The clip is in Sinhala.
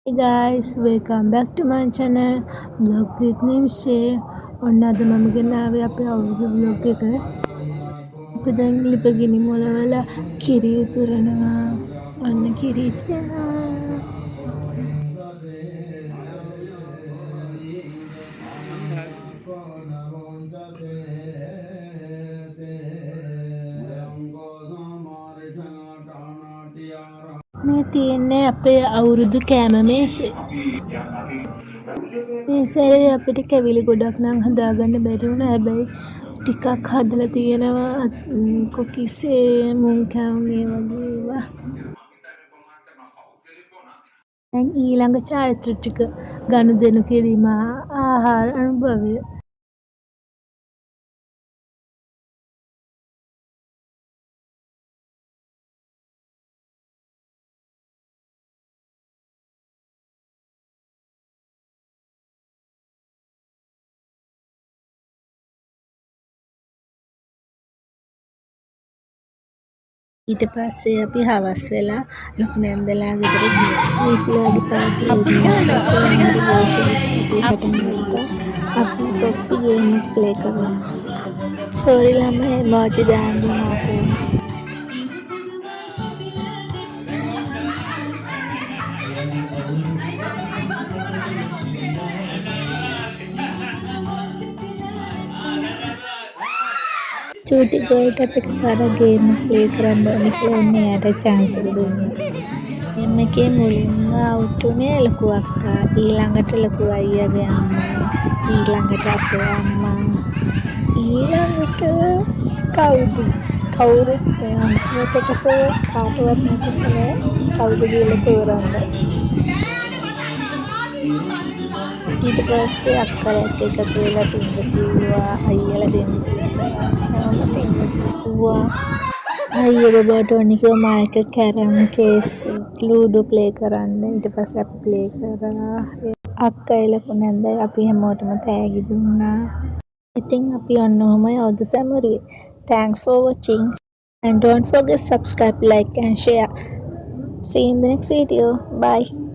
Hey guys, welcome back to my channel vlog with Nimshe. ඔන්න අද මම ගෙන ආවේ අපේ අවුරුදු vlog එක. අපි දැන් ලිපගිනි මොලවල කිරි උතුරනවා. ඔන්න කිරි තියනවා. මේ තියෙන්නේ අපේ අවුරුදු කෑම මේසේ. මේ සැරේ අපිට කැවිලි ගොඩක් නම් හදාගන්න බැරි වුණා. හැබැයි ටිකක් හදලා තියෙනවා කුකිස් මුං කෑම ඒ වගේ ඒවා. දැන් ඊළඟ චාරිත්‍ර ටික ගනුදෙනු කිරීම ආහාර අනුභවය. ඊට පස්සේ අපි හවස් වෙලා ලොකු නැන්දලා ගෙදර ගියා. ඊස්ලාගේ පාටි අපි තොප්පි ගේම් ප්ලේ කරනවා. සෝරි ළමයි එමෝජි දාන්න මට. චූටි ගර්ල්ටත් එකපාරක් ගේම් ප්ලේ කරන්න ඕනේ කියලා ඔන්න එයාට chance එක දුන්නා. මේකේ මුලින්ම අවුට් උනේ ලොකු අක්කා, ඊළඟට ලොකු අයියාගේ අම්මා, ඊළඟට අපේ අම්මා, ඊළඟට කවුරුත් අන්තිමට කොටස කාටවත් නැතිනේ කවුද කියලා තෝරන්න. ඊට පස්සේ අක්කලත් එකතු වෙලා සිංහ කිව්වා, අයියලා දෙන්න මම සිංහ කිව්වා. අයියා බබාට ඕනේ කිව්වා මායික කැරම් චේස් ලූඩෝ ප්ලේ කරන්න. ඊට පස්සේ අපි ප්ලේ කරා. අක්කයි ලොකු නැන්දයි අපි හැමෝටම තෑගි දුන්නා. ඉතින් අපි ඔන්න ඔහමයි අවුරුදු සැමරුවේ. Thanks for watching and don't forget subscribe, like and share. See you in the next video. Bye.